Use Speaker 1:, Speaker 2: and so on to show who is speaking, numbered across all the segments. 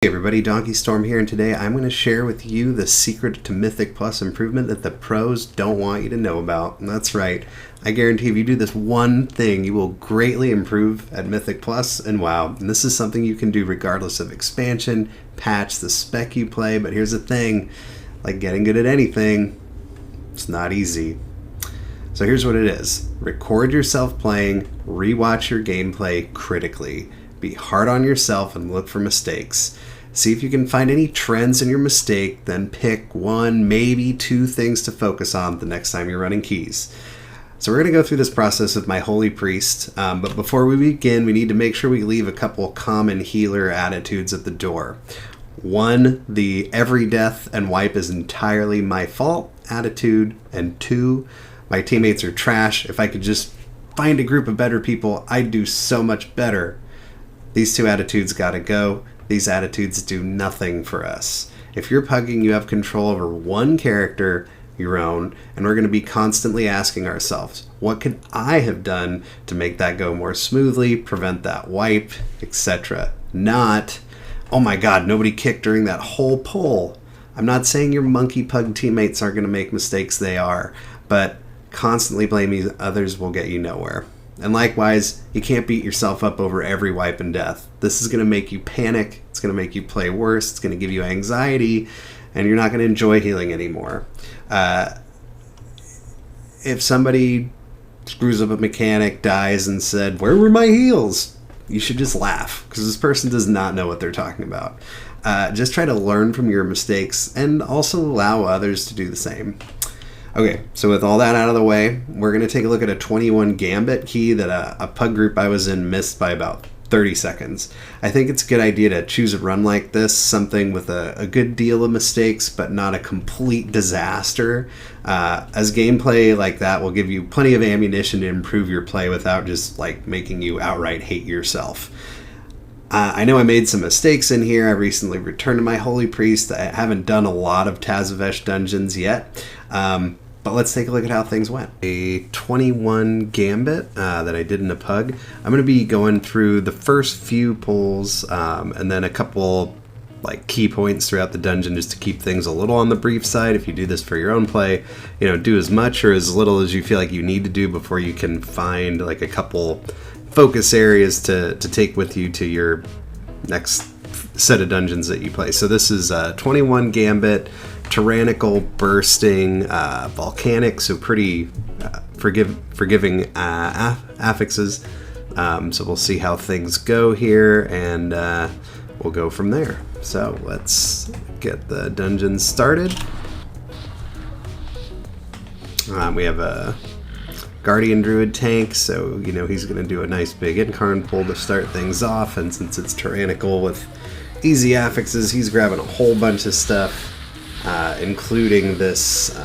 Speaker 1: Hey everybody, Donkey Storm here, and today I'm going to share with you the secret to Mythic Plus improvement that the pros don't want you to know about. And that's right, I guarantee if you do this one thing, you will greatly improve at Mythic Plus and WoW. And this is something you can do regardless of expansion, patch, the spec you play. But here's the thing, like getting good at anything, it's not easy. So here's what it is. Record yourself playing, rewatch your gameplay critically. Be hard on yourself and look for mistakes. See if you can find any trends in your mistake, then pick one, maybe two things to focus on the next time you're running keys. So we're going to go through this process with my Holy Priest, but before we begin, we need to make sure we leave a couple common healer attitudes at the door. One, the every death and wipe is entirely my fault attitude, and two, my teammates are trash. If I could just find a group of better people, I'd do so much better. These two attitudes gotta go. These attitudes do nothing for us. If you're pugging, you have control over one character, your own, and we're going to be constantly asking ourselves, what could I have done to make that go more smoothly, prevent that wipe, etc. Not, oh my god, nobody kicked during that whole pull. I'm not saying your monkey pug teammates aren't going to make mistakes, they are, but constantly blaming others will get you nowhere. And likewise, you can't beat yourself up over every wipe and death. This is going to make you panic, it's going to make you play worse, it's going to give you anxiety, and you're not going to enjoy healing anymore. If somebody screws up a mechanic, dies, and said, "Where were my heals?" you should just laugh, because this person does not know what they're talking about. Just try to learn from your mistakes, and also allow others to do the same. Okay, so with all that out of the way, we're going to take a look at a 21 Gambit key that a pug group I was in missed by about 30 seconds. I think it's a good idea to choose a run like this, something with a good deal of mistakes, but not a complete disaster, as gameplay like that will give you plenty of ammunition to improve your play without just like making you outright hate yourself. I know I made some mistakes in here. I recently returned to my Holy Priest. I haven't done a lot of Tazavesh dungeons yet, but let's take a look at how things went. A 21 Gambit that I did in a pug. I'm going to be going through the first few pulls and then a couple like key points throughout the dungeon just to keep things a little on the brief side. If you do this for your own play, you know, do as much or as little as you feel like you need to do before you can find like a couple focus areas to take with you to your next set of dungeons that you play. So this is 21 Gambit, Tyrannical, Bursting, Volcanic, so pretty forgiving affixes. So we'll see how things go here, and we'll go from there. So let's get the dungeon started. We have a Guardian Druid tank, so you know he's going to do a nice big Incarn pull to start things off, and since it's Tyrannical with easy affixes, he's grabbing a whole bunch of stuff, including this,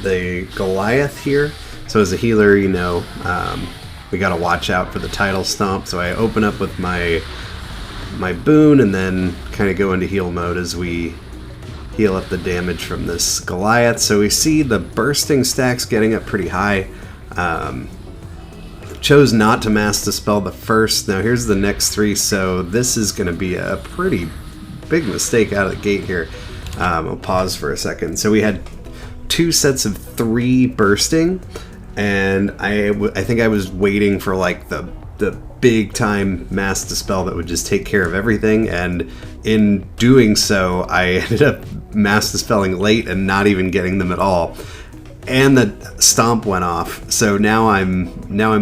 Speaker 1: the Goliath here. So as a healer, you know, we got to watch out for the tidal stomp, so I open up with my boon and then kind of go into heal mode as we heal up the damage from this Goliath. So we see the bursting stacks getting up pretty high. Chose not to mass dispel the first. Now here's the next three, so this is going to be a pretty big mistake out of the gate here. I'll pause for a second. So we had two sets of 3 bursting, and I think I was waiting for like the big time mass dispel that would just take care of everything, and in doing so I ended up mass dispelling late and not even getting them at all, and the stomp went off. So now I'm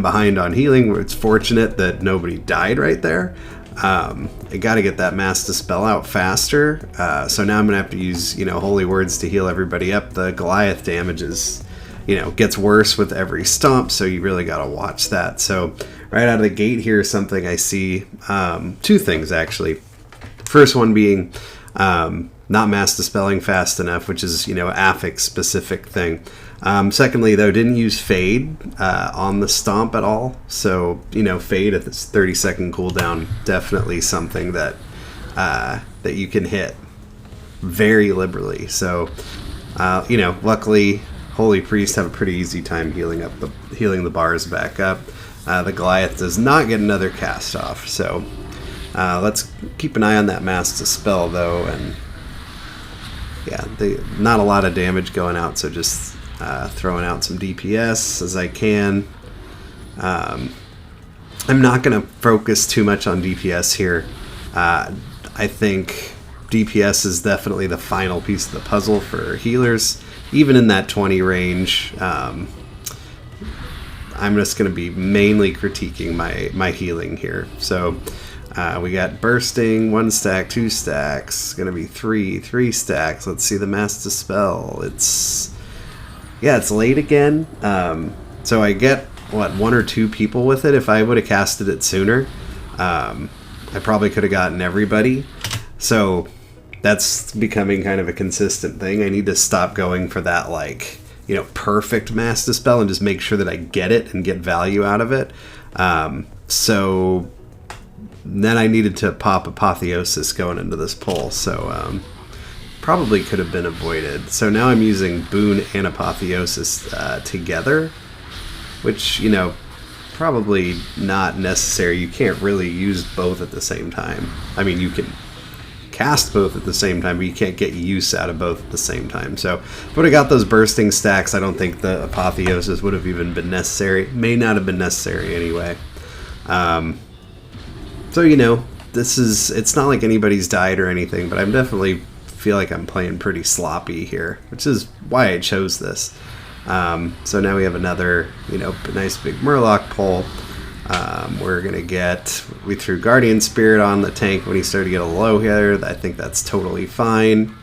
Speaker 1: behind on healing, where it's fortunate that nobody died right there. I got to get that mass dispel out faster, so now I'm gonna have to use, you know, holy words to heal everybody up. The Goliath damage is, you know, gets worse with every stomp, so you really got to watch that. So right out of the gate here, something I see, two things actually. First one being not mass dispelling fast enough, which is, you know, affix specific thing. Secondly, though, didn't use fade on the stomp at all. So, you know, fade at this 30-second cooldown, definitely something that that you can hit very liberally. So, you know, luckily Holy Priest have a pretty easy time healing the bars back up. The Goliath does not get another cast off, so Let's keep an eye on that Mass Dispel, though, and yeah, not a lot of damage going out, so just throwing out some DPS as I can. I'm not going to focus too much on DPS here. I think DPS is definitely the final piece of the puzzle for healers. Even in that 20 range, I'm just going to be mainly critiquing my healing here. So we got bursting, 1 stack, 2 stacks, going to be 3 stacks. Let's see the Mass Dispel. It's late again. So I get, 1 or 2 people with it. If I would have casted it sooner, I probably could have gotten everybody. So that's becoming kind of a consistent thing. I need to stop going for that, perfect Mass Dispel and just make sure that I get it and get value out of it. So then I needed to pop Apotheosis going into this pull. So probably could have been avoided. So now I'm using Boon and Apotheosis together, which, probably not necessary. You can't really use both at the same time. I mean, you can cast both at the same time, but you can't get use out of both at the same time. So if I would have got those bursting stacks, I don't think the Apotheosis would have even been necessary. May not have been necessary anyway. So, it's not like anybody's died or anything, but I'm definitely feel like I'm playing pretty sloppy here, which is why I chose this. So now we have another, nice big Murloc pull. We're going to we threw Guardian Spirit on the tank when he started to get a low here. I think that's totally fine.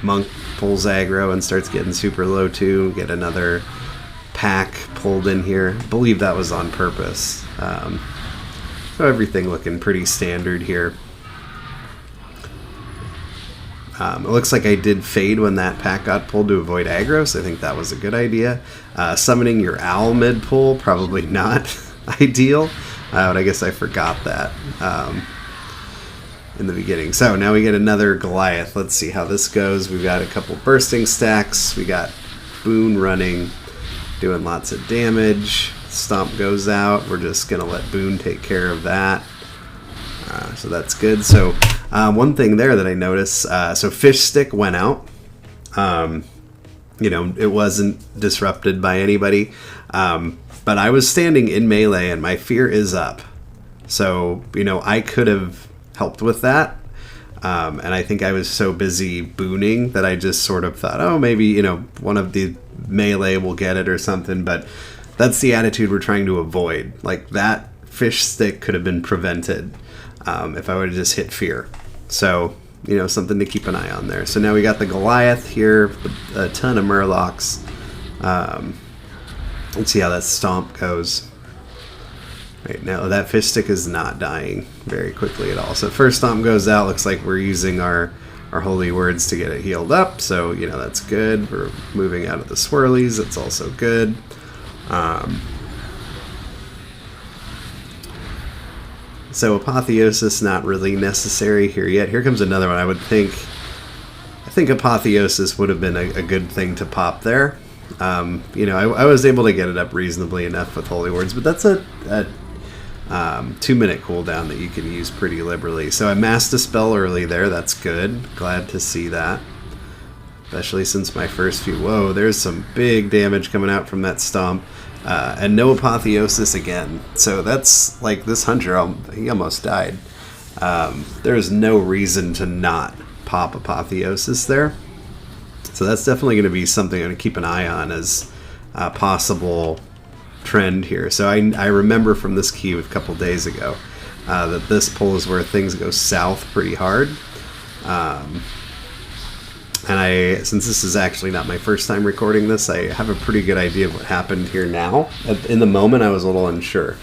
Speaker 1: Monk pulls aggro and starts getting super low too. Get another pack pulled in here. I believe that was on purpose. So everything looking pretty standard here. It looks like I did fade when that pack got pulled to avoid aggro, so I think that was a good idea. Summoning your owl mid-pull, probably not ideal, but I guess I forgot that in the beginning. So now we get another Goliath. Let's see how this goes. We've got a couple bursting stacks. We got Boon running, doing lots of damage. Stomp goes out. We're just going to let Boon take care of that. So that's good. So one thing there that I noticed, so Fish Stick went out. It wasn't disrupted by anybody. But I was standing in melee and my fear is up. So, I could have helped with that. And I think I was so busy booning that I just sort of thought, oh, maybe, one of the melee will get it or something. But that's the attitude we're trying to avoid. Like, that Fish Stick could have been prevented if I would have just hit fear. So, something to keep an eye on there. So now we got the Goliath here, a ton of Murlocs. Let's see how that Stomp goes. Right now, that Fish Stick is not dying very quickly at all. So first Stomp goes out, looks like we're using our Holy Words to get it healed up. So, that's good. We're moving out of the swirlies. That's also good. So Apotheosis not really necessary here yet. Here comes another one. I think Apotheosis would have been a good thing to pop there. I was able to get it up reasonably enough with Holy Words, but that's a 2-minute cooldown that you can use pretty liberally. So I Mass Dispel early there. That's good. Glad to see that. Especially since my first few... Whoa, there's some big damage coming out from that Stomp. And no Apotheosis again. So that's like this Hunter, he almost died. There's no reason to not pop Apotheosis there. So that's definitely going to be something I'm going to keep an eye on as a possible trend here. So I remember from this queue a couple days ago that this pull is where things go south pretty hard. And since this is actually not my first time recording this, I have a pretty good idea of what happened here now. In the moment, I was a little unsure,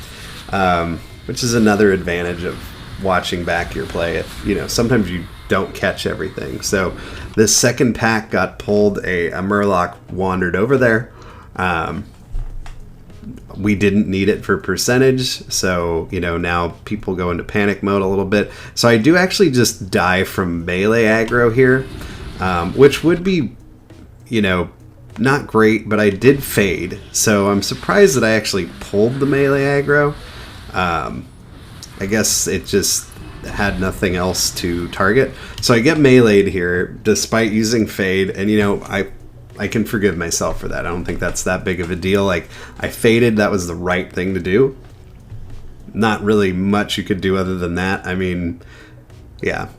Speaker 1: which is another advantage of watching back your play. Sometimes you don't catch everything. So this second pack got pulled, a Murloc wandered over there. We didn't need it for percentage, so now people go into panic mode a little bit. So I do actually just die from melee aggro here. Which would be, not great, but I did fade. So I'm surprised that I actually pulled the melee aggro. I guess it just had nothing else to target. So I get meleeed here despite using Fade, and you know, I can forgive myself for that. I don't think that's that big of a deal. Like, I faded, that was the right thing to do. Not really much you could do other than that. I mean, yeah.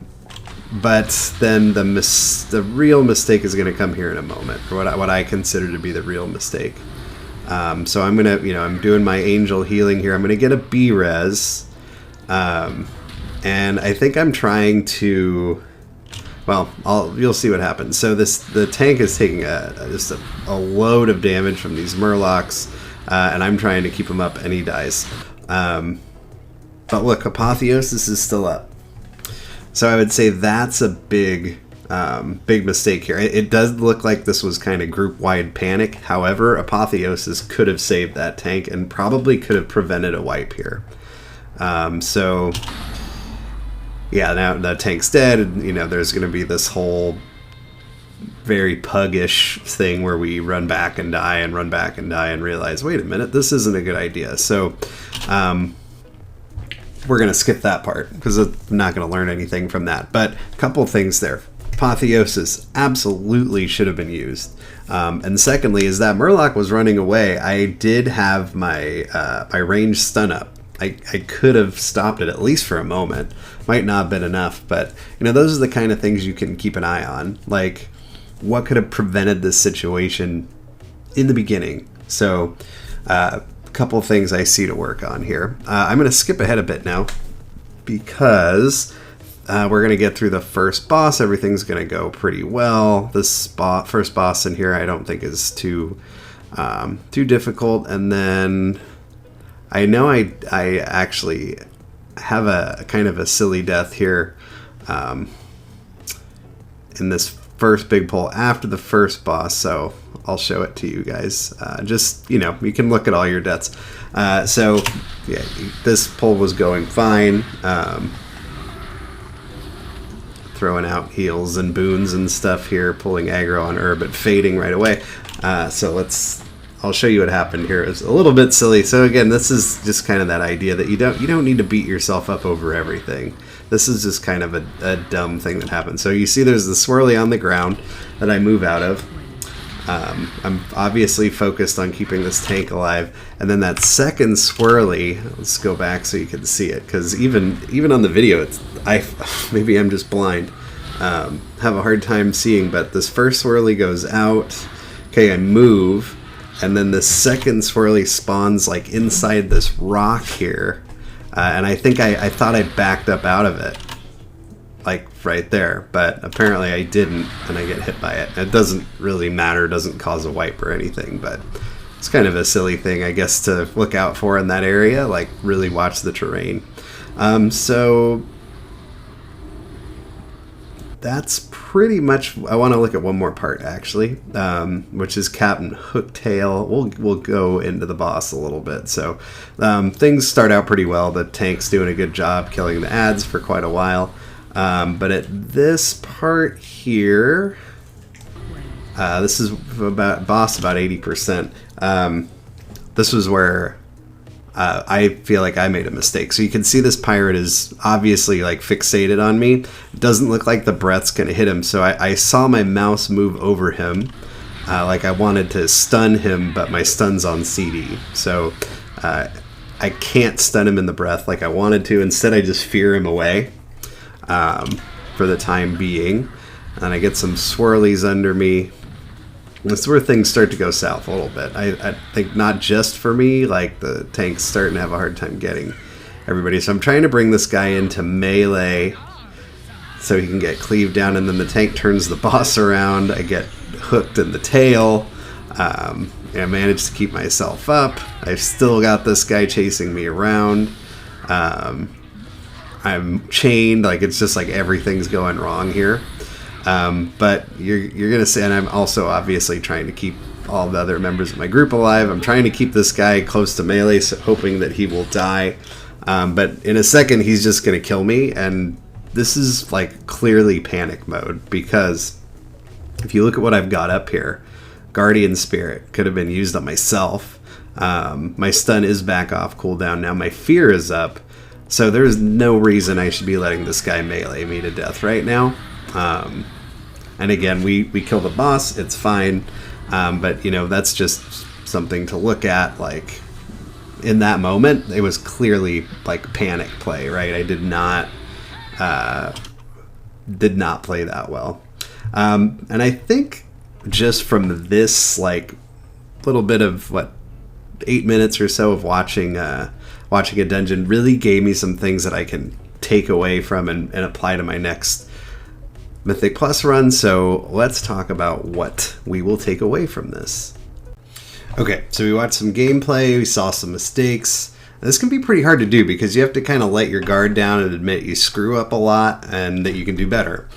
Speaker 1: But then the real mistake is going to come here in a moment, or what I consider to be the real mistake. So I'm gonna, you know, I'm doing my angel healing here. I'm gonna get a B-res, and I think I'm trying to. Well, you'll see what happens. So the tank is taking just a load of damage from these Murlocs, and I'm trying to keep him up, and he dies. But look, Apotheosis is still up. So I would say that's a big mistake here. It does look like this was kind of group-wide panic. However, Apotheosis could have saved that tank and probably could have prevented a wipe here. So, yeah, now the tank's dead. And, you know, there's going to be this whole very puggish thing where we run back and die and run back and die and realize, wait a minute, this isn't a good idea. So, we're going to skip that part because I'm not going to learn anything from that. But a couple things there. Apotheosis absolutely should have been used. And secondly, as that Murloc was running away, I did have my my range stun up. I could have stopped it at least for a moment. Might not have been enough, but you know, those are the kind of things you can keep an eye on. Like, what could have prevented this situation in the beginning? So, a couple things I see to work on here. I'm going to skip ahead a bit now because we're going to get through the first boss. Everything's going to go pretty well. This first boss in here I don't think is too difficult. And then I know I actually have a kind of a silly death here in this first big pull after the first boss, so I'll show it to you guys. Just, you know, you can look at all your deaths. So, yeah, this pull was going fine. Throwing out heals and boons and stuff here, pulling aggro on her, but fading right away. So I'll show you what happened here. It's a little bit silly. So again, this is just kind of that idea that you don't need to beat yourself up over everything. This is just kind of a dumb thing that happened. So you see there's the swirly on the ground that I move out of. I'm obviously focused on keeping this tank alive. And then that second swirly, let's go back so you can see it, because even on the video, maybe I'm just blind. Have a hard time seeing, but this first swirly goes out. Okay, I move. And then the second swirly spawns like inside this rock here. And I think I thought I backed up out of it. Like right there. But apparently I didn't, and I get hit by it. It doesn't really matter, doesn't cause a wipe or anything. But it's kind of a silly thing, I guess, to look out for in that area. Like, really watch the terrain. So that's pretty much. I want to look at one more part actually, which is Captain Hooktail. We'll go into the boss a little bit. So things start out pretty well. The tank's doing a good job killing the ads for quite a while, but at this part here, this is about boss about 80%. This was where I feel like I made a mistake. So you can see this pirate is obviously like fixated on me. It doesn't look like the breath's gonna hit him. So I saw my mouse move over him. Like I wanted to stun him, but my stun's on CD. So I can't stun him in the breath like I wanted to. Instead, I just fear him away for the time being. And I get some swirlies under me. That's where things start to go south a little bit. I think not just for me, like the tank's starting to have a hard time getting everybody. So I'm trying to bring this guy into melee so he can get cleaved down, and then the tank turns the boss around. I get hooked in the tail. I managed to keep myself up. I've still got this guy chasing me around. I'm chained. Like, it's just like everything's going wrong here. But you're gonna say, and I'm also obviously trying to keep all the other members of my group alive. I'm trying to keep this guy close to melee, so hoping that he will die. But in a second, he's just gonna kill me, and this is like clearly panic mode, because if you look at what I've got up here, Guardian Spirit could have been used on myself. My stun is back off cooldown now. My fear is up. So there's no reason I should be letting this guy melee me to death right now. And again, we kill the boss, it's fine. But, you know, that's just something to look at. Like, in that moment, it was clearly, like, panic play, right? I did not play that well. And I think just from this, like, little bit of, 8 minutes or so of watching a dungeon really gave me some things that I can take away from and apply to my next Mythic Plus run. So let's talk about what we will take away from this. Okay, so we watched some gameplay, we saw some mistakes. This can be pretty hard to do because you have to kind of let your guard down and admit you screw up a lot and that you can do better.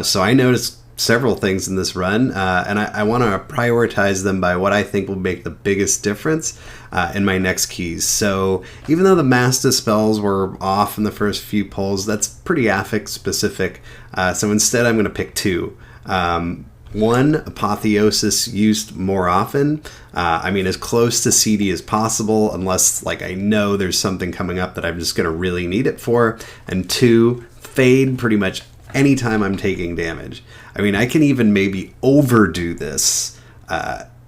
Speaker 1: So I noticed several things in this run, and I want to prioritize them by what I think will make the biggest difference in my next keys. So even though the mass dispels were off in the first few pulls, that's pretty affix specific. So instead I'm going to pick two. One, Apotheosis used more often. I mean, as close to CD as possible, unless like I know there's something coming up that I'm just going to really need it for. And two, Fade pretty much anytime I'm taking damage. I mean, I can even maybe overdo this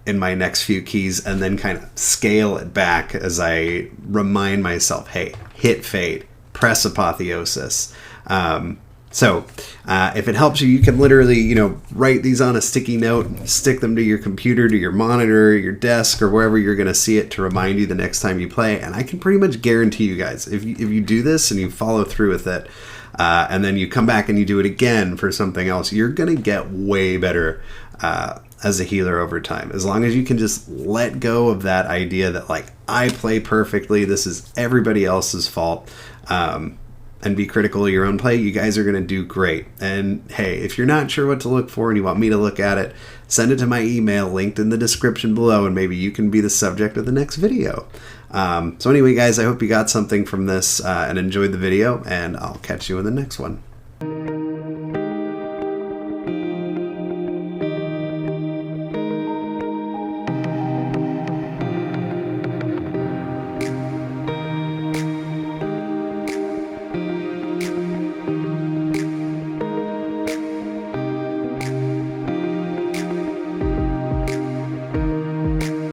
Speaker 1: in my next few keys and then kind of scale it back as I remind myself, hey, hit Fade, press Apotheosis. So if it helps you, you can literally, you know, write these on a sticky note, stick them to your computer, to your monitor, your desk, or wherever you're going to see it to remind you the next time you play. And I can pretty much guarantee you guys, if you do this and you follow through with it, and then you come back and you do it again for something else, you're going to get way better as a healer over time. As long as you can just let go of that idea that, like, I play perfectly, this is everybody else's fault, and be critical of your own play, you guys are going to do great. And hey, if you're not sure what to look for and you want me to look at it, send it to my email linked in the description below, and maybe you can be the subject of the next video. So anyway, guys, I hope you got something from this and enjoyed the video, and I'll catch you in the next one.